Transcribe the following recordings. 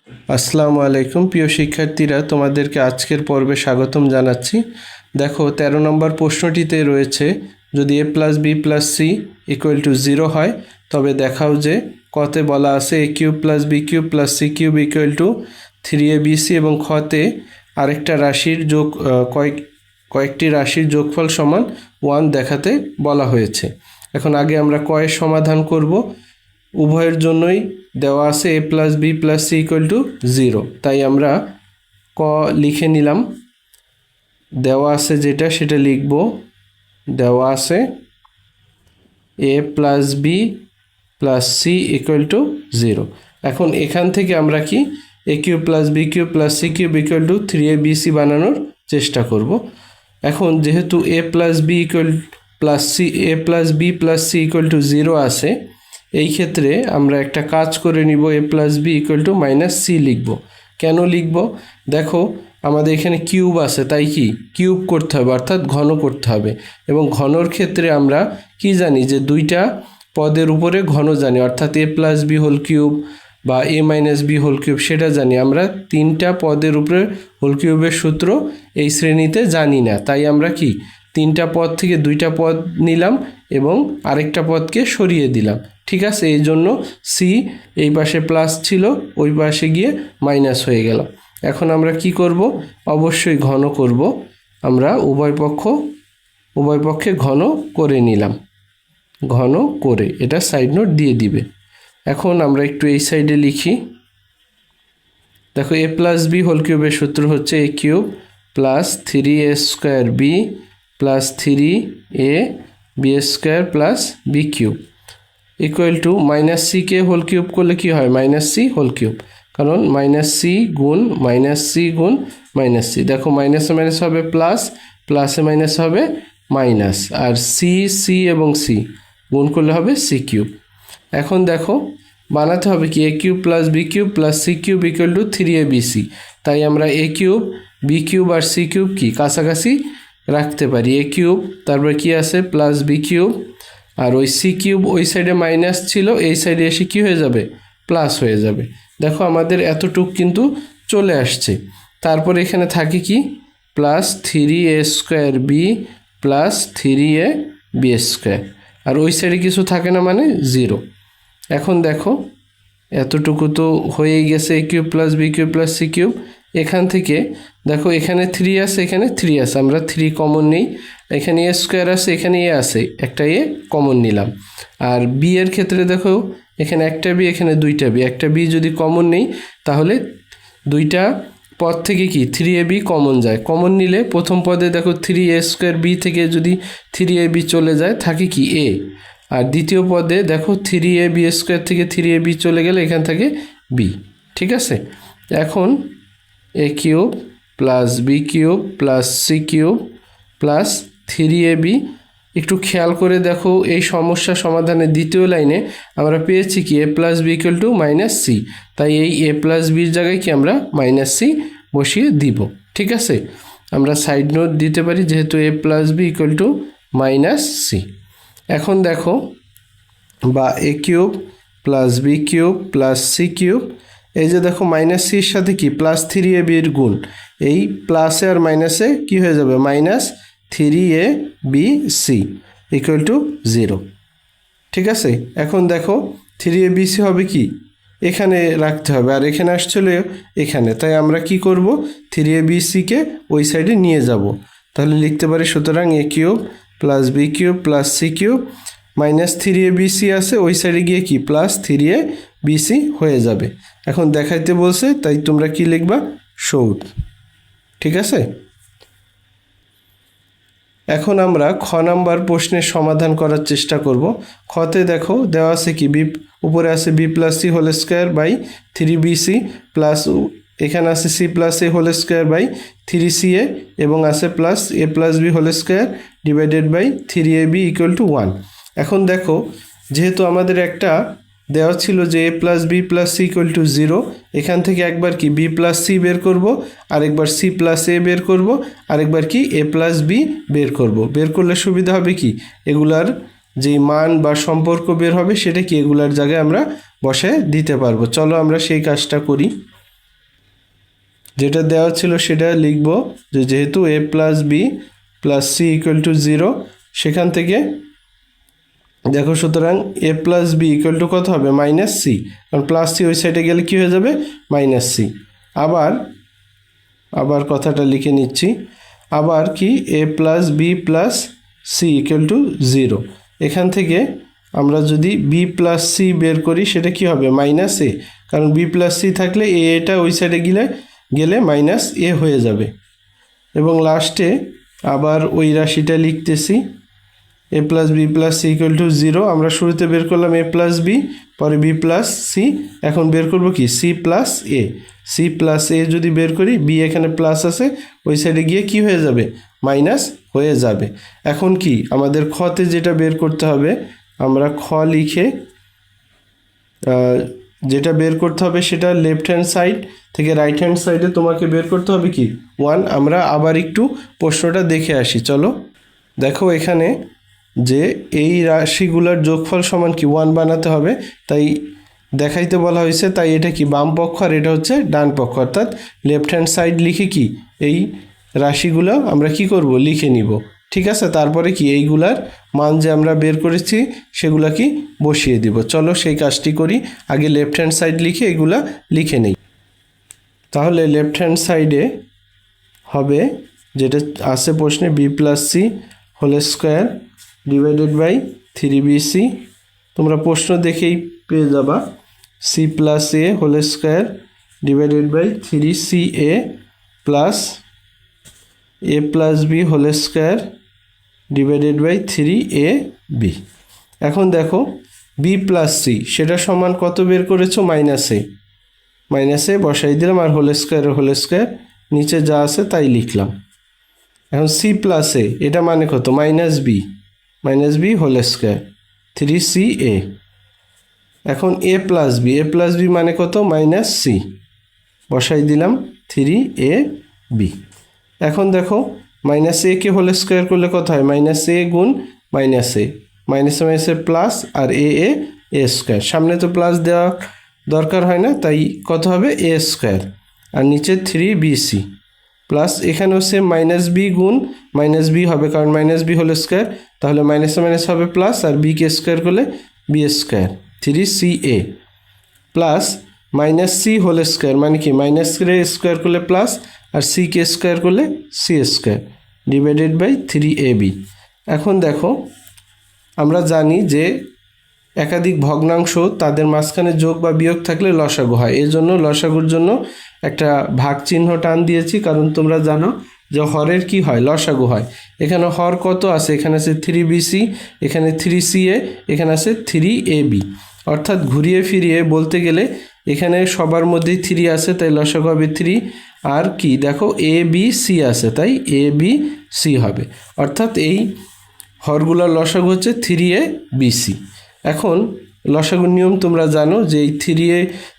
আসসালামু আলাইকুম প্রিয় শিক্ষার্থীরা, তোমাদেরকে আজকের পর্বে স্বাগতম জানাচ্ছি। দেখো 13 নম্বর প্রশ্নটিতে রয়েছে, যদি a plus B plus C equal to 0 হয় তবে দেখাও যে কতে বলা আছে a cube plus B cube plus C cube equal to 3abc এবং খতে আরেকটা রাশির কয়েকটি রাশির যোগফল সমান 1 দেখাতে বলা হয়েছে। এখন আগে আমরা কয়ের সমাধান করব। উভয়ের জন্যই দেওয়া আছে a plus B plus C equal to 0, তাই আমরা ক লিখে নিলাম। দেওয়া আছে যেটা সেটা লিখব। দেওয়া আছে a plus B plus C equal to 0। এখন এখান থেকে আমরা কি a cube plus B cube plus C cube equal to 3abc বানানোর চেষ্টা করব। এখন যেহেতু a plus B equal plus C a plus B plus C equal to 0 আছে, এই ক্ষেত্রে আমরা একটা কাজ করে নিব, a plus B equal to minus C লিখব। কেন লিখব? দেখো আমাদের এখানে কিউব আছে, তাই কি কিউব করতে হবে, অর্থাৎ ঘন করতে হবে। এবং ঘনর ক্ষেত্রে আমরা কি জানি যে দুইটা পদের উপরে ঘন জানি, অর্থাৎ a plus B whole cube বা a minus B whole cube সেটা জানি। আমরা তিনটা পদের উপরে হোল কিউবের সূত্র এই শ্রেণীতে জানি না, তাই আমরা কি তিনটা পদ থেকে দুইটা পদ নিলাম এবং আরেকটা পদকে সরিয়ে দিলাম। ঠিক আছে, এই জন্য সি এই পাশে প্লাস ছিল, ওই পাশে গিয়ে মাইনাস হয়ে গেল। এখন আমরা কি করব? অবশ্যই ঘন করব। আমরা উভয় পক্ষে ঘন করে নিলাম। ঘন করে এটা সাইড নোট দিয়ে দিবে। এখন আমরা একটু এই সাইডে লিখি। দেখো a প্লাস বি হোল কিউবের সূত্র হচ্ছে a cube plus 3a square B plus 3a B square plus B cube equal to minus সিকে হোল কিউব করলে কি হয়? মাইনাস সি হোল কিউব, কারণ মাইনাস সি গুণ মাইনাস সি গুণ মাইনাস সি। দেখো মাইনাসে মাইনাস হবে প্লাস, প্লাসে মাইনাস হবে মাইনাস, আর সি সি এবং সি গুণ করলে হবে সি কিউব। এখন দেখো বানাতে হবে কি a cube plus B cube plus C cube equal to 3abc। তাই আমরা a কিউব বি কিউব আর সি কিউব কি কাছাকাছি রাখতে পারি। a কিউব তারপর কি আছে প্লাস বি কিউব, আর ওই সি কিউব ওই সাইডে মাইনাস ছিল, এই সাইডে এসে কি হয়ে যাবে? প্লাস হয়ে যাবে। দেখো আমাদের এতটুক কিন্তু চলে আসছে। তারপর এখানে থাকে কি plus 3a square B plus 3a B square, আর ওই সাইডে কিছু থাকে না মানে 0। এখন দেখো এতটুকু তো হয়েই গেছে a cube plus B cube plus C cube. এখান থেকে দেখো এখানে 3 আছে, এখানে 3 আছে, আমরা 3 কমন নেই। এখানে a স্কোয়ার আছে, এখানে a আছে, একটা a কমন নিলাম। আর বি এর ক্ষেত্রে দেখো এখানে একটা বি, এখানে দুইটা বি, একটা বি যদি কমন নেই তাহলে দুইটা পদ থেকে কি 3ab কমন যায়। কমন নিলে প্রথম পদে দেখো 3a স্কোয়ার বি থেকে যদি 3ab চলে যায় থাকে কি a, আর দ্বিতীয় পদে দেখো 3ab স্কোয়ার থেকে 3ab চলে গেলে এখান থেকে b। ঠিক আছে, এখন a cube plus B cube plus C cube plus 3ab। একটু খেয়াল করে দেখো এই সমস্যা সমাধানের দ্বিতীয় লাইনে আমরা পেয়েছি কি a plus B equal to minus C, তাই এই a প্লাস বির জায়গায় কি আমরা মাইনাস সি বসিয়ে দিব। ঠিক আছে, আমরা সাইড নোট দিতে পারি যেহেতু a plus B equal to minus C. এখন দেখো বা a cube plus B cube plus C cube, এই যে দেখো মাইনাস সির সাথে কি প্লাস 3ab এর গুণ, এই প্লাসে আর মাইনাসে কি হয়ে যাবে? Minus 3abc equal to 0। ঠিক আছে, এখন দেখো 3abc হবে কি এখানে রাখতে হবে, আর এখানে আসছিল এখানে, তাই আমরা কি করব 3abcকে ওই সাইডে নিয়ে যাব। তাহলে লিখতে পারি সুতরাং a cube plus B cube plus C cube minus 3abc আছে, ওই সাইডে গিয়ে কি প্লাস 3abc হয়ে যাবে। এখন দেখাইতে বলছে, তাই তোমরা কি লিখবা? শোড। ঠিক আছে, এখন আমরা খ নাম্বার প্রশ্নের সমাধান করার চেষ্টা করব। খতে দেখো দেওয়া আছে কি বি, উপরে আছে B plus C whole square by 3bc plus এখানে আছে C plus A whole square by 3ca এবং আছে plus A plus B whole square divided by 3ab equal to 1। এখন দেখো যেহেতু আমাদের একটা দেওয়া ছিল যে a plus B plus C equal to 0, এখান থেকে একবার কি বি প্লাস সি বের করব, আরেকবার সি প্লাস এ বের করব, আরেকবার কি এ প্লাস বি বের করব। বের করলে সুবিধা হবে কি এগুলার যে মান বা সম্পর্ক বের হবে সেটা কি এগুলার জায়গায় আমরা বসে দিতে পারবো। চলো আমরা সেই কাজটা করি। যেটা দেওয়া ছিল সেটা লিখব যে যেহেতু a plus B plus C equal to 0, সেখান থেকে দেখো সুতরাং a plus B equal to কত হবে মাইনাস সি, কারণ প্লাস সি ওই সাইডে গেলে কী হয়ে যাবে মাইনাস সি। আবার কথাটা লিখে নিচ্ছি, আবার কি a plus B plus C equal to 0, এখান থেকে আমরা যদি বি প্লাস সি বের করি সেটা কি হবে মাইনাস এ, কারণ বি প্লাস সি থাকলে এটা ওই সাইডে গেলে মাইনাস এ হয়ে যাবে। এবং লাস্টে আবার ওই রাশিটা লিখতেছি a plus B plus C equal to 0, আমরা শুরুতে বের করলাম a প্লাস বি, পরে বি প্লাস সি, এখন বের করব কি C plus A. C plus A যদি বের করি, বি এখানে প্লাস আছে ওই সাইডে গিয়ে কি হয়ে যাবে মাইনাস হয়ে যাবে। এখন কি আমাদের খতে যেটা বের করতে হবে, আমরা খ লিখে যেটা বের করতে হবে সেটা লেফট হ্যান্ড সাইড থেকে রাইট হ্যান্ড সাইডে তোমাকে বের করতে হবে কি 1। আমরা আবার একটু প্রশ্নটা দেখে আসি, চলো। দেখো এখানে যে এই রাশিগুলোর যোগফল সমান কি 1 বানাতে হবে, তাই দেখাইতে বলা হয়েছে, তাই এটা কি বাম পক্ষ আর এটা হচ্ছে ডান পক্ষ, অর্থাৎ লেফট হ্যান্ড সাইড লিখে কি এই রাশিগুলো আমরা কি করব লিখে নিব, ঠিক আছে। তারপরে কি এইগুলার মান যে আমরা বের করেছি সেগুলা কি বসিয়ে দিব। চলো সেই কাজটি করি, আগে লেফট হ্যান্ড সাইড লিখে এগুলা লিখে নেই। তাহলে লেফট হ্যান্ড সাইডে হবে যেটা আছে প্রশ্নে B plus C whole square divided by 3bc, তোমরা প্রশ্ন দেখেই পেয়ে যাবা। C plus A whole square divided by 3ca plus A plus B whole square divided by 3ab। এখন দেখো বি প্লাস সি সেটা সমান কত বের করেছো মাইনাসে বসাই দিলাম, আর হোল স্কোয়ার নিচে যা আছে তাই লিখলাম। এখন সি প্লাস এ এটা মানে কত minus B whole square 3ca। এখন এ প্লাস বি মানে কত মাইনাস সি, বসাই দিলাম 3ab। এখন দেখো মাইনাস এ কে হোল স্কোয়ার করলে কত হয় মাইনাস এ গুণ মাইনাসে প্লাস, আর এ স্কোয়ার, সামনে তো প্লাস দেওয়া দরকার হয় না, তাই কত হবে এ স্কোয়ার, আর নিচে 3bc প্লাস এখানে হচ্ছে মাইনাস বি গুণ মাইনাস বি হবে, কারণ মাইনাস বি হোল স্কোয়ার, তাহলে মাইনাস হবে প্লাস, আর বি কে স্কোয়ার করলে B square 3ca plus minus C whole square মানে কি মাইনাস স্কোয়ার করলে প্লাস, আর সি কে স্কোয়ার করলে C square divided by 3ab। এখন দেখো আমরা জানি যে একাধিক ভগ্নাংশ তাদের মাঝখানে যোগ বা বিয়োগ থাকলে লসাগু হয়, এই জন্য লসাগুর জন্য একটা ভাগ চিহ্ন টান দিয়েছি, কারণ তোমরা জানো যে হরের কি হয় লসাগু হয়। এখানে হর কত আছে, এখানে আছে 3bc, এখানে 3ca, এখানে আছে 3ab, অর্থাৎ ঘুরিয়ে ফিরিয়ে বলতে গেলে এখানে সবার মধ্যেই 3 আছে তাই লসাগু হবে 3, আর কি দেখো abc আছে তাই abc হবে, অর্থাৎ এই হরগুলোর লসাগু হচ্ছে 3abc। এখন লসাগুর নিয়ম তোমরা জানো যে এই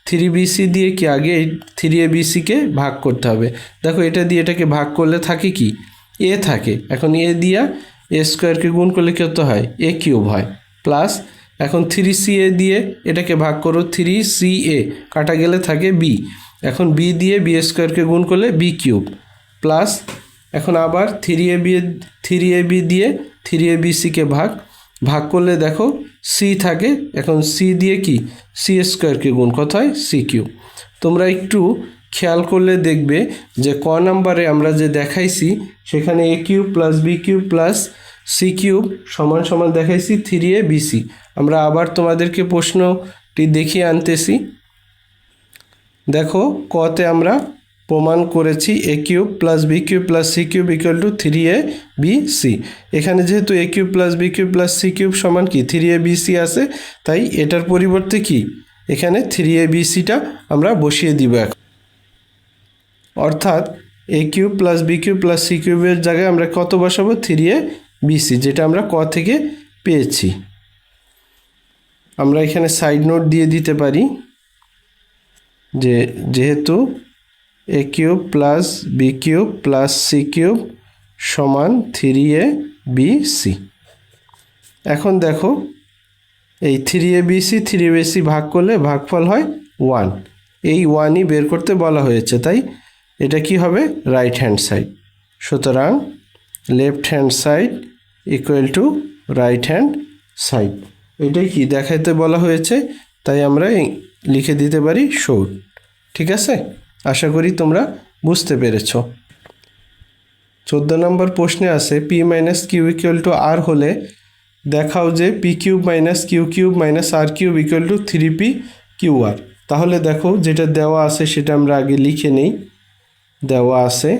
3bc দিয়ে কি আগে এই 3abcকে ভাগ করতে হবে। দেখো এটা দিয়ে এটাকে ভাগ করলে থাকে কি এ থাকে, এখন এ দিয়া এ স্কোয়ারকে গুণ করলে কত হয় এ কিউব হয়, প্লাস এখন 3ca দিয়ে এটাকে ভাগ করো 3ca কাটা গেলে থাকে বি, এখন বি দিয়ে বি স্কোয়ারকে গুণ করলে বি কিউব, প্লাস এখন আবার 3ab দিয়ে 3abcকে ভাগ করলে দেখো সি থাকে, এখন সি দিয়ে কি সি স্কোয়ারকে গুণ কত হয় সি কিউব। তোমরা একটু খেয়াল করলে দেখবে যে ক নাম্বারে আমরা যে দেখাইছি সেখানে A cube plus B cube plus C cube সমান দেখাইছি 3abc। আমরা আবার তোমাদেরকে প্রশ্নটি দেখিয়ে আনতেছি। দেখো কতে আমরা প্রমাণ করেছি A cube plus B cube plus C cube equal to 3abc। এখানে যেহেতু A cube plus B cube plus C cube সমান কি 3abc আছে, তাই এটার পরিবর্তে কি এখানে 3abcটা আমরা বসিয়ে দিব এখন, অর্থাৎ A cube plus B cube plus C কিউবের জায়গায় আমরা কত বসাবো 3abc, যেটা আমরা ক থেকে পেয়েছি। আমরা এখানে সাইড নোট দিয়ে দিতে পারি যে যেহেতু A cube plus B cube plus C cube সমান 3abc। এখন দেখো এই 3abc ভাগ করলে ভাগফল হয় 1, এই 1ই বের করতে বলা হয়েছে, তাই এটা কি হবে রাইট হ্যান্ড সাইড। সুতরাং left hand side equal to right hand side. এটাই কি দেখাইতে বলা হয়েছে, তাই আমরা লিখে দিতে পারি শোড। ঠিক আছে, আশা করি তোমরা বুঝতে পেরেছ। 14 নম্বর প্রশ্নে আছে p minus q equal to r হলে দেখাও যে p cube minus q cube minus r cube equal to 3p q r. তাহলে দেখো যেটা দেওয়া আছে সেটা আমরা আগে লিখে নেই। দেওয়া আছে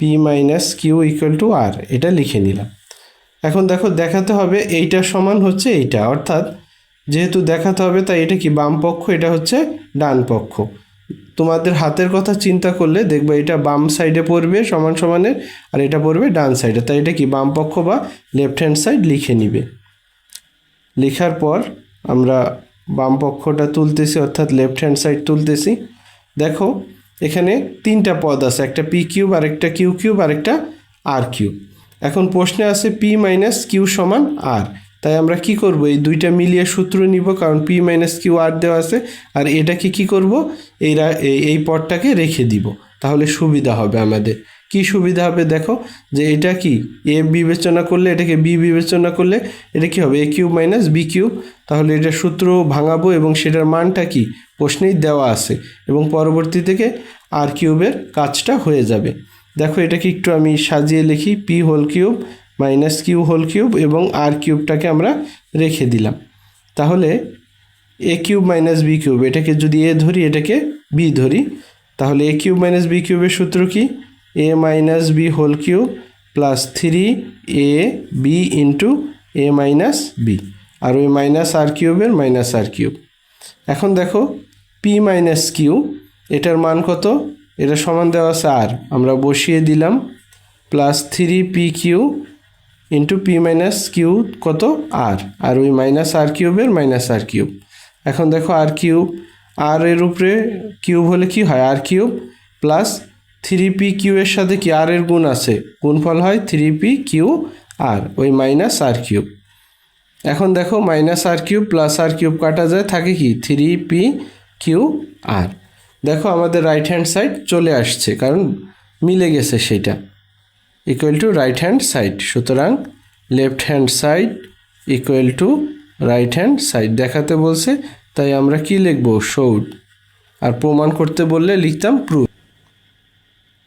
p minus q equal to r, এটা লিখে নিলাম। এখন দেখো দেখাতে হবে এইটা সমান হচ্ছে এইটা, অর্থাৎ যেহেতু দেখাতে হবে তাই এটা কি বাম পক্ষ, এটা হচ্ছে ডান পক্ষ। তোমাদের হাতের কথা চিন্তা করলে দেখবে এটা বাম সাইডে পড়বে সমান সমানের, আর এটা পড়বে ডান সাইডে, তাই এটা কি বাম পক্ষ বা লেফট হ্যান্ড সাইড লিখে নিবে। লেখার পর আমরা বাম পক্ষটা তুলতেছি, অর্থাৎ লেফট হ্যান্ড সাইড তুলতেছি। দেখো এখানে তিনটা পদ আছে, একটা পি কিউব, আরেকটা কিউ কিউব, আরেকটা আর কিউব। এখন প্রশ্নে আছে পি মাইনাস কিউ সমান আর, তাই আমরা কি করব এই দুইটা মিলিয়ে সূত্র নিব, কারণ পি মাইনাস কিউ আর দেওয়া আছে, আর এটাকে কি করব এই পদটাকে রেখে দিব, তাহলে সুবিধা হবে আমাদের। কি সুবিধা হবে দেখো, যে এটা কি এ বিবেচনা করলে এটাকে বি বিবেচনা করলে এটা কি হবে এ কিউব মাইনাস বি কিউব, তাহলে এটা সূত্র ভাঙাবো এবং সেটার মানটা কি প্রশ্নেই দেওয়া আছে, এবং পরবর্তী থেকে আর কিউবের কাজটা হয়ে যাবে। দেখো এটাকে একটু আমি সাজিয়ে লিখি, P whole cube minus Q whole cube এবং আর কিউবটাকে আমরা রেখে দিলাম। তাহলে A cube minus B cube, এটাকে যদি এ ধরি এটাকে বি ধরি, তাহলে এ কিউব মাইনাস বি কিউবের সূত্র কি a minus B whole cube plus 3ab into a minus b, আর ওই মাইনাস আর কিউবের মাইনাস আর কিউব। এখন দেখো পি মাইনাস কিউ এটার মান কত, এটা সমান দেওয়া আছে আর, আমরা বসিয়ে দিলাম plus 3p Q into P minus Q কত আর, আর ওই মাইনাস আর কিউবের মাইনাস আর কিউব। এখন দেখো আর কিউব, আর এর উপরে কিউব হলে কি হয় আর কিউব, প্লাস 3p কিউ এর সাথে কি আর এর গুণ আছে, গুণফল হয় 3p কিউ আর ওই মাইনাস আর কিউব। এখন দেখো মাইনাস আর কিউব প্লাস আর কিউব কাটা যায়, থাকে কি 3p কিউ আর। দেখো আমাদের রাইট হ্যান্ড সাইড চলে আসছে, কারণ মিলে গেছে সেটা, equal to right hand side. সুতরাং left hand side equal to right hand side দেখাতে বলছে, তাই আমরা কি লিখব শোড, আর প্রমাণ করতে বললে লিখতাম প্রুফ।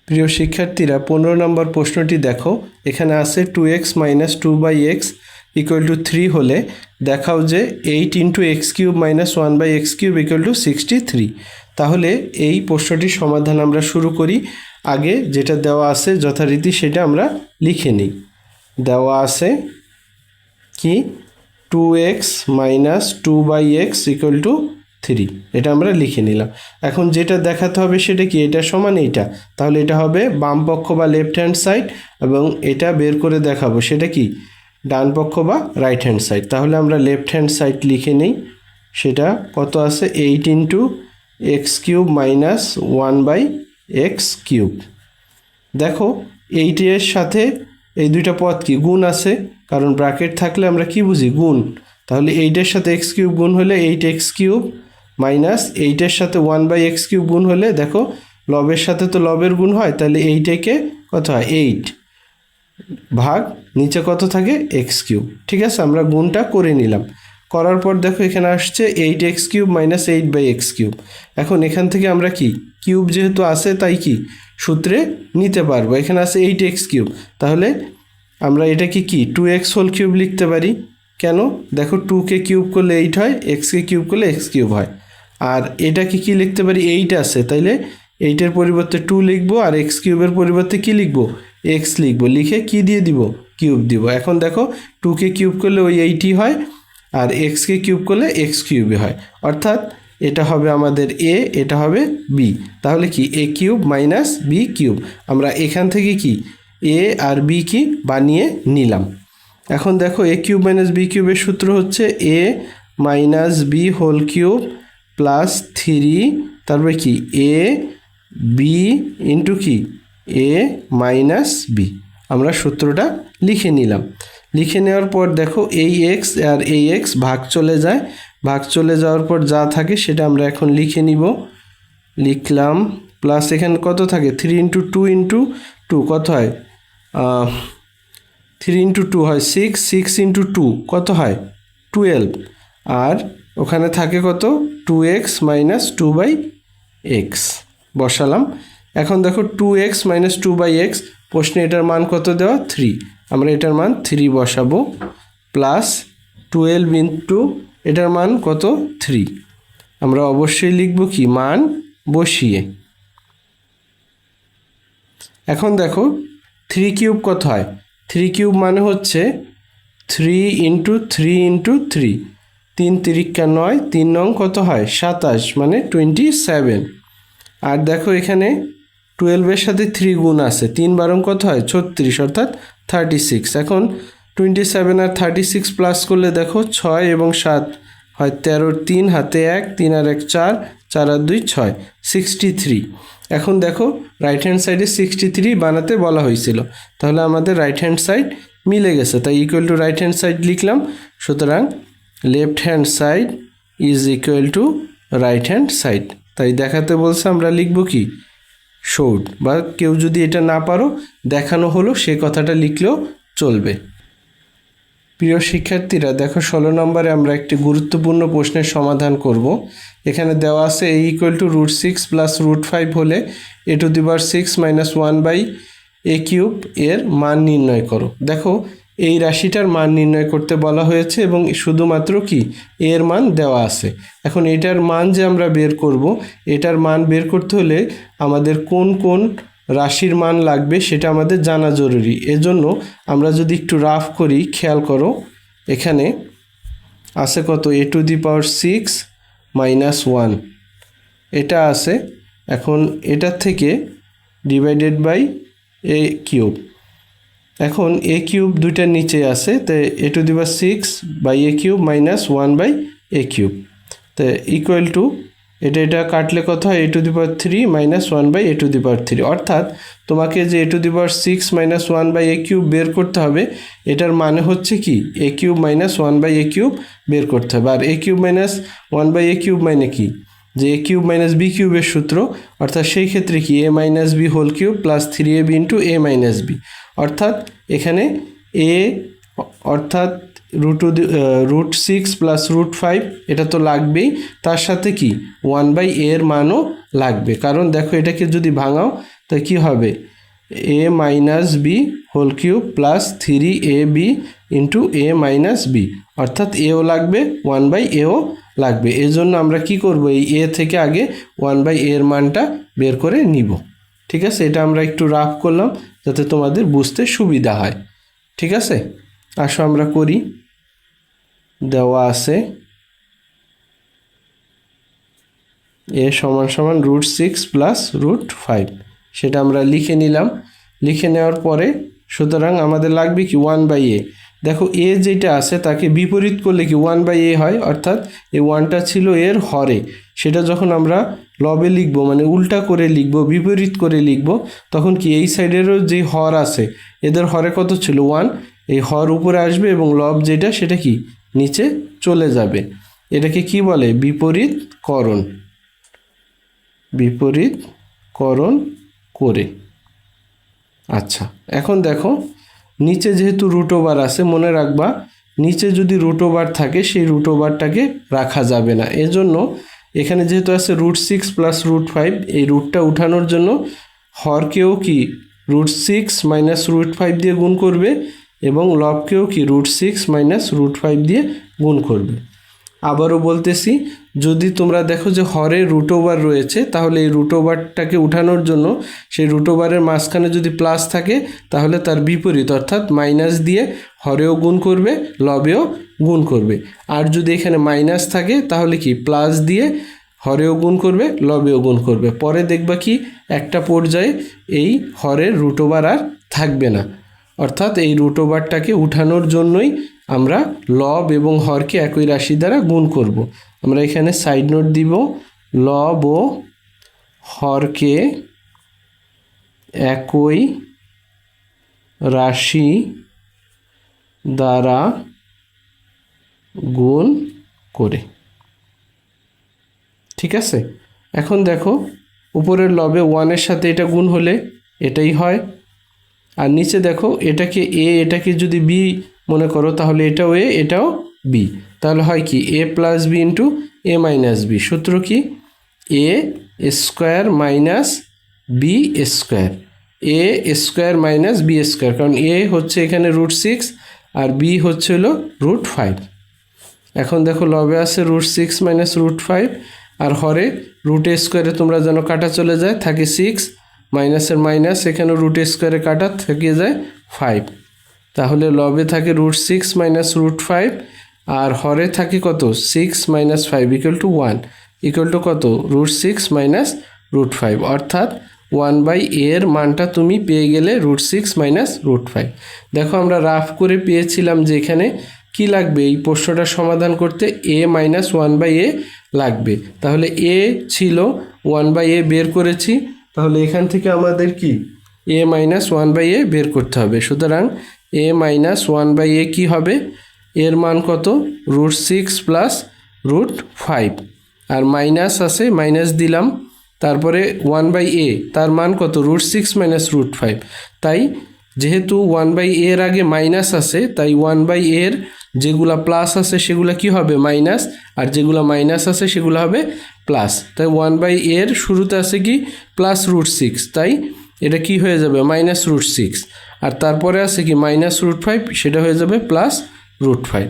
প্রিয় শিক্ষার্থীরা 15 নম্বর প্রশ্নটি দেখো, এখানে আছে 2x minus 2/x equal to 3 হলে দেখাও যে 8 into x cube minus 1/x cube equal two 63। তাহলে এই প্রশ্নটির সমাধান আমরা শুরু করি। আগে যেটা দেওয়া আছে যথারীতি সেটা আমরা লিখে নিই। দেওয়া আছে কি 2x minus 2/x equal to 3, এটা আমরা লিখে নিলাম। এখন যেটা দেখাতে হবে সেটা কি এটা সমান এইটা, তাহলে এটা হবে বাম পক্ষ বা লেফট হ্যান্ড সাইড, এবং এটা বের করে দেখাবো সেটা কি ডান পক্ষ বা রাইট হ্যান্ড সাইড। তাহলে আমরা লেফট হ্যান্ড সাইড লিখে নিই, সেটা কত আছে 8 into x cube minus 1/x cube. দেখো 8 এর সাথে এই দুইটা পদ কি গুণ আছে, কারণ ব্র্যাকেট থাকলে আমরা কি বুঝি গুণ, তাহলে 8 এর সাথে এক্স কিউব গুণ হলে 8x কিউব মাইনাস 8 এর সাথে 1/x কিউব গুণ হলে দেখো লবের সাথে তো লবের গুণ হয়, তাহলে 8 কত হয় 8 ভাগ নিচে কত থাকে এক্স কিউব। ঠিক আছে, আমরা গুণটা করে নিলাম। করার পর দেখো এখানে আসছে 8x cube minus 8/x cube. এখন এখান থেকে আমরা কি কিউব যেহেতু আছে তাই কি সূত্রে নিতে পারবো, এখানে আছে 8x কিউব, তাহলে আমরা এটাকে কি 2x হোল কিউব লিখতে পারি। কেন দেখো 2কে কিউব করলে 8 হয়, xকে কিউব করলে x কিউব হয়, আর এটাকে কি লিখতে পারি 8 আছে, তাইলে 8-এর পরিবর্তে 2 লিখবো, আর x কিউবের পরিবর্তে কি লিখবো x লিখবো, লিখে কি দিয়ে দিব কিউব দিব। এখন দেখো 2কে কিউব করলে ওই 8ই হয়, আর xকে কিউব করলে x কিউবই হয়, অর্থাৎ এটা হবে আমাদের a, এটা হবে b। তাহলে কি a cube minus b cube, আমরা এখান থেকে কি a আর b কি বানিয়ে নিলাম। এখন দেখো a কিউব মাইনাস b কিউবের সূত্র হচ্ছে a minus b whole cube plus 3, তারপরে কি a b ইন্টু কি a মাইনাস b। আমরা সূত্রটা লিখে নিলাম। লিখে নেওয়ার পর দেখো এই x আর এই x ভাগ চলে যায়, ভাগ চলে যাওয়ার পর যা থাকে সেটা আমরা এখন লিখে নিব। লিখলাম প্লাস এখানে কত থাকে 3 ইন্টু টু ইন্টু টু কত হয় 3 ইন্টু টু হয় 6, 6 ইন্টু টু কত হয় 12, আর ওখানে থাকে কত 2x minus two by x বসালাম। এখন দেখো 2x minus two by x, প্রশ্নে এটার মান কত দেওয়া 3, আমরা এটার মান 3 বসাবো প্লাস 12 ইন্টু এটার মান কত 3, আমরা অবশ্যই লিখব কি মান বসিয়ে। এখন দেখো 3 কিউব কত হয়, 3 কিউব মানে হচ্ছে 3 ইন্টু থ্রি ইন্টু থ্রি, 3 তিরিকা 9, 3 নং কত হয় 27 মানে 27। আর দেখো এখানে 12-এর সাথে 3 গুণ আছে, 3 বারং কত হয় 36 অর্থাৎ 36। এখন 27 আর 36 প্লাস করলে দেখো 6 এবং 7 হয় 13, 3 হাতে 1, 3 আর 1 4, 4 আর 2 6, 63। এখন দেখো রাইট হ্যান্ড সাইডে 63 বানাতে বলা হয়েছিল, তাহলে আমাদের রাইট হ্যান্ড সাইড মিলে গেছে, তাই equal to right hand side লিখলাম। সুতরাং left hand side is equal to right hand side, তাই দেখাতে বলছে আমরা লিখব কি শোড, বা কেউ যদি এটা না পারো দেখানো হলো সে কথাটা লিখলেও চলবে। প্রিয় শিক্ষার্থীরা দেখো 16 নম্বরে আমরা একটি গুরুত্বপূর্ণ প্রশ্নের সমাধান করব। এখানে দেওয়া আছে a ইকুয়াল টু √6 প্লাস √5 হলে a⁻6 মাইনাস 1/a³ এর মান নির্ণয় করো। দেখো এই রাশিটার মান নির্ণয় করতে বলা হয়েছে এবং শুধুমাত্র কি এর মান দেওয়া আছে। এখন এটার মান যে আমরা বের করব, এটার মান বের করতে হলে আমাদের কোন কোন রাশির মান লাগবে সেটা আমাদের জানা জরুরি। এজন্য আমরা যদি একটু রাফ করি, খেয়াল করো এখানে আছে কত a⁻6 মাইনাস 1 এটা আছে। এখন এটার থেকে ডিভাইডেড বাই a³, এখন a³ দুইটার নিচে আছে, তাই a⁻6 by a³ minus 1/a³, তো ইকুয়াল টু এটা কাটলে কত হয় a⁻3 মাইনাস 1/a⁻3, অর্থাৎ তোমাকে যে a⁻6 মাইনাস 1/a³ বের করতে হবে, এটার মানে হচ্ছে কি a³ মাইনাস 1/a³ বের করতে হবে। আর a³ মাইনাস 1/a³ মানে কি, যে a³ মাইনাস b³ এর সূত্র, অর্থাৎ সেই ক্ষেত্রে কি a minus b whole cube plus 3ab into a minus b, অর্থাৎ এখানে a অর্থাৎ √6 প্লাস √5 এটা তো লাগবেই, তার সাথে কি 1/a এর মানও লাগবে, কারণ দেখো এটাকে যদি ভাঙাও তাই কি হবে a minus b whole cube plus 3ab into a minus b, অর্থাৎ এও লাগবে 1/aও লাগবে। এজন্য আমরা কি করব, এই a থেকে আগে 1/a এর মানটা বের করে নিব। ঠিক আছে, এটা আমরা একটু রাফ করলাম যাতে তোমাদের বুঝতে সুবিধা হয়। ঠিক আছে, আসো আমরা করি। দেওয়া আছে a সমান সমান √6 প্লাস √5, সেটা আমরা লিখে নিলাম। লিখে নেওয়ার পরে সুতরাং আমাদের লাগবে কি 1/a। দেখো a যেটা আছে তাকে বিপরীত করলে কি 1/a হয়, অর্থাৎ এই 1টা ছিল এর হরে, সেটা যখন আমরা লবে লিখব মানে উল্টা করে লিখব, বিপরীত করে লিখব, তখন কি এই সাইডেরও যে হর আছে এদের হরে কত ছিল 1, এই হর উপরে আসবে এবং লব যেটা সেটা কি নিচে চলে যাবে। এটাকে কি বলে বিপরীতকরণ, বিপরীতকরণ করে। আচ্ছা, এখন দেখো নিচে যেহেতু √ওভার আছে, মনে রাখবা নিচে যদি √ওভার থাকে সেই √ওভারটাকে রাখা যাবে না, এজন্য এখানে যেহেতু আছে √6 প্লাস √5, এই রুটটা উঠানোর জন্য হরকেও কি √6 মাইনাস √5 দিয়ে গুণ করবে এবং লবকেও কি √6 মাইনাস √5 দিয়ে গুণ করবে। আবারও বলতেছি, যদি তোমরা দেখো যে হরে √ওভার রয়েছে, তাহলে এই √ওভারটাকে উঠানোর জন্য সেই √ওভারের মাঝখানে যদি প্লাস থাকে তাহলে তার বিপরীত অর্থাৎ মাইনাস দিয়ে হরেও গুণ করবে, লবেও গুণ করবে। আর যদি এখানে মাইনাস থাকে তাহলে কি প্লাস দিয়ে হরেও গুণ করবে, লবেও গুণ করবে। পরে দেখবা কি একটা পর্যায়ে এই হরের √ওভার আর থাকবে না, অর্থাৎ এই √ওভারটাকে উঠানোর জন্যই আমরা লব এবং হরকে একই রাশি দ্বারা গুণ করব। আমরা এখানে সাইড নোট দিব, লব ও হরকে একই রাশি দ্বারা গুণ করে। ঠিক আছে, এখন দেখো উপরের লবে 1-এর সাথে এটা গুণ হলে এটাই হয়। আর নিচে দেখো এটাকে এ এটাকে যদি বি মনে করো তাহলে এটাও এ এটাও বি, তাহলে হয় কি এ plus B into a minus B. সূত্র কি এ স্কোয়ার মাইনাস বি স্কোয়ার, এ স্কোয়ার মাইনাস বি স্কোয়ার, কারণ এ হচ্ছে এখানে √6 আর বি হচ্ছে হলো √5। এখন দেখো লবে আছে √6 মাইনাস √5 আর হরে রুট স্কোয়ারে তোমরা যেন কাটা চলে যায়, থাকে 6 মাইনাসের মাইনাস, এখানে রুট স্কোয়ারে কাটা থেকে যায় 5, তাহলে লবে থাকে √6 মাইনাস √5 আর হরে থাকে কত 6 minus 5 equal to 1 equal to কত √6 মাইনাস √5, অর্থাৎ 1/a এর মানটা তুমি পেয়ে গেলে √6 মাইনাস √5। দেখো আমরা রাফ করে পেয়েছিলাম যে এখানে কি লাগবে এই প্রশ্নটা সমাধান করতে a মাইনাস 1/a লাগবে, তাহলে a ছিল 1/a বের করেছি, তাহলে এখান থেকে আমাদের কি a মাইনাস 1/a বের করতে হবে। সুতরাং a মাইনাস 1/a কি হবে, এর মান কত √6 প্লাস √5 আর মাইনাস আছে মাইনাস দিলাম, তারপরে 1/a তার মান কত √6 মাইনাস √5, তাই যেহেতু 1/a এর আগে মাইনাস আছে তাই 1/a এর যেগুলা প্লাস আছে সেগুলা কি হবে মাইনাস, আর যেগুলা মাইনাস আছে সেগুলো হবে প্লাস, তাই 1/a এর শুরুতে আছে কি প্লাস √6, তাই এটা কি হয়ে যাবে মাইনাস √6, আর তারপরে আছে কি মাইনাস √5, সেটা হয়ে যাবে প্লাস √5।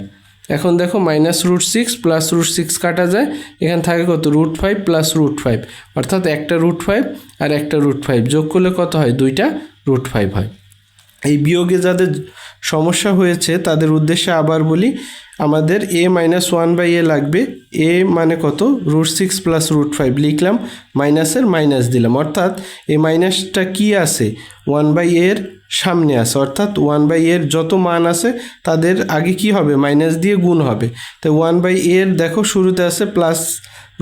এখন দেখো মাইনাস √6 প্লাস √6 কাটা যায়, এখানে থাকে কত √5 প্লাস √5, অর্থাৎ একটা √5 আর একটা √5 যোগ করলে কত হয় দুইটা √5 হয়। এই বিয়োগে যাদের সমস্যা হয়েছে তাদের উদ্দেশ্যে আবার বলি, আমাদের a মাইনাস 1/a লাগবে, a মানে কত √6 প্লাস √5 লিখলাম, মাইনাসের মাইনাস দিলাম, অর্থাৎ এই মাইনাসটা কি আছে 1/a এর সামনে আছে, অর্থাৎ 1/a এর যত মান আছে তাদের আগে কি হবে মাইনাস দিয়ে গুণ হবে, তাই 1/a এর দেখো শুরুতে আছে প্লাস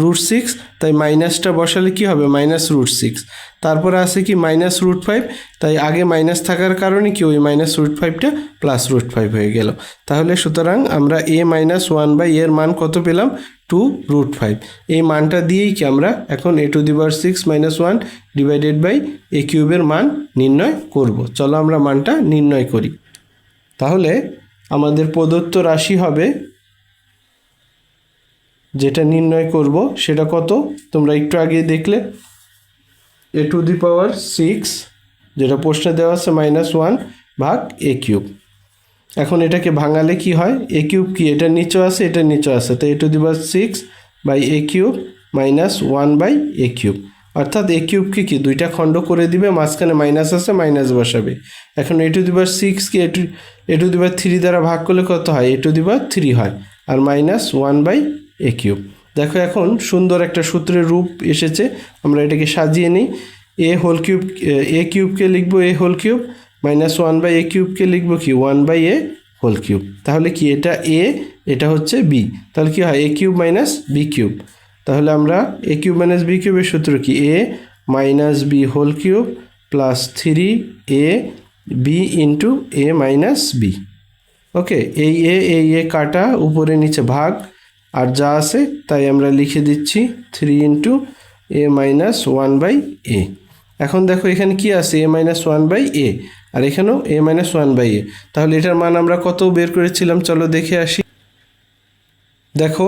√6, তাই মাইনাসটা বসালে কি হবে মাইনাস √6, তারপরে আছে কি মাইনাস √5, তাই আগে মাইনাস থাকার কারণে কি ওই মাইনাস √5টা প্লাস √5 হয়ে গেল। তাহলে সুতরাং আমরা a মাইনাস 1/a এর মান কত পেলাম 2√5, এই মানটা দিয়েই কি আমরা এখন a⁻6 - 1 ডিভাইডেড বাই a³ এর মান নির্ণয় করব। চলো আমরা মানটা নির্ণয় করি। তাহলে আমাদের প্রদত্ত রাশি হবে, যেটা নির্ণয় করব সেটা কত তোমরা একটু আগে দেখলে a⁻6, যেটা প্রশ্নে দেওয়া আছে -1 ভাগ a³। এখন এটাকে ভাঙালে কি হয় a³ কি এটা নিচে আছে এটা নিচে আছে, তো a⁻6 by a³ -1 by a³, অর্থাৎ a³ কি দুইটা খণ্ড করে দিবে, মাঝখানে মাইনাস আছে মাইনাস বসাবে। এখন a⁻6 কি a⁻3 দ্বারা ভাগ করলে কত হয় a⁻3 হয়, আর -1 বাই a³। দেখো এখন সুন্দর একটা সূত্রের রূপ এসেছে, আমরা এটাকে সাজিয়ে নিই। a³ কে লিখবো a³, -1 বাই a³ লিখবো কি 1/a³। তাহলে কি এটা a এটা হচ্ছে b, তাহলে কি হয় a³ মাইনাস b³, তাহলে আমরা a³ মাইনাস b³ এর সূত্র কি a minus b³ plus 3ab into a minus b। ওকে, এই a কাটা উপরে নিচে ভাগ, আর যা আছে তাই আমরা লিখে দিচ্ছি 3 ইন্টু a মাইনাস 1/a। এখন দেখো এখানে কি আছে a মাইনাস 1/a, আর এখানেও a মাইনাস 1/a, তাহলে এটার মান আমরা কত বের করেছিলাম চলো দেখে আসি। দেখো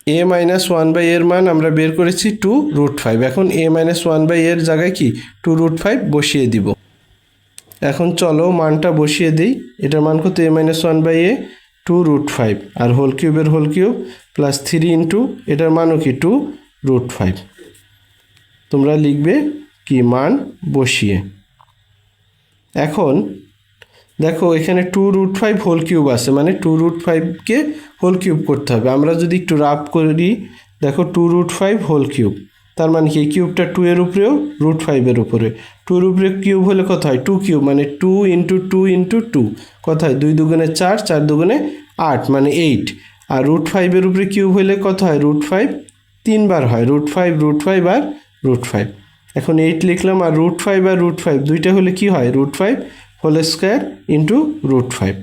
a মাইনাস 1/a এর মান আমরা বের করেছি 2√5, এখন a মাইনাস 1/a এর জায়গায় কি 2√5 বসিয়ে দিব। এখন চলো মানটা বসিয়ে দিই, এটার মান কত a মাইনাস 1/a 2√5 আর হোল কিউব প্লাস 3 ইন্টু এটার মানও কি 2√5, তোমরা লিখবে কি মান বসিয়ে। এখন দেখো এখানে 2√5 হোল কিউব আছে, মানে 2√5কে হোল কিউব করতে হবে। আমরা যদি একটু রাফ করি, দেখো 2√5 হোল কিউব, তার মানে কি কিউবটা 2 এর উপরেও √5 এর উপরে, 2 এর উপরে কিউব হলে কত হয় 2 কিউব, মানে 2 ইন্টু 2 ইন্টু 2, কত হয় 2 দুগুণে 4, 4 দুগুণে 8 মানে 8, আর √5 এর উপরে কিউব হলে কত হয় √5 তিনবার হয়, √5 আর √5। এখন 8 লিখলাম, আর √5 আর √5 দুইটা হলে কি হয় √5 হোল স্কোয়ার ইন্টু √5,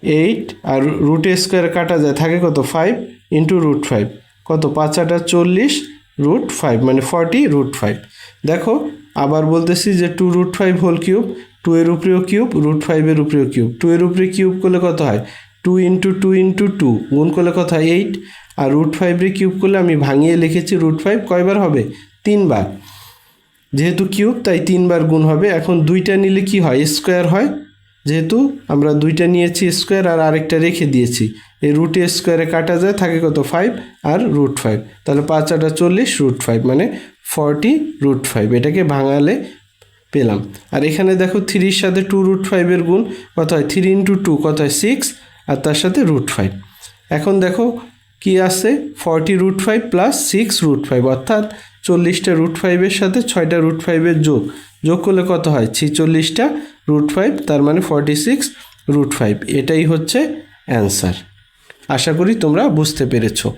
8 আর √a² কাটা যায় থাকে কত 5 ইন্টু √5, কত 5 × 8 = 40, রুট ফাইভ, মানে 40√5। দেখো আবার বলতেছি যে 2√5 হোল কিউব, 2 এর উপরেও কিউব, √5 এর উপরেও কিউব। 2 এর উপরে কিউব করলে কত হয়? 2 × 2 × 2 গুণ করলে কত হয়? 8। আর √5 রে কিউব করলে আমি ভাঙিয়ে লিখেছি √5 কয়বার হবে? 3 বার। যেহেতু কিউব তাই 3 বার গুণ হবে। এখন দুইটা নিলে কি হয়? স্কোয়ার হয়। যেহেতু আমরা দুইটা নিয়েছি স্কোয়ার আর আরেকটা রেখে দিয়েছি, এই রুট স্কোয়ারে কাটা যায়, থাকে কত? 5 আর √5। তাহলে 5 × 8 = 40, √5 মানে 40√5। এটাকে ভাঙালে পেলাম। আর এখানে দেখো 3-র সাথে 2√5 এর গুণ কত হয়? 3 × 2 কত হয়? 6, আর তার সাথে √5। এখন দেখো কি আছে? 40√5 + 6√5, অর্থাৎ 40টা √5 এর সাথে 6টা √5 এর যোগ করলে কত হয়? 46টা √5, তার মানে 46√5। এটাই হচ্ছে অ্যান্সার। আশা করি তোমরা বুঝতে পেরেছো।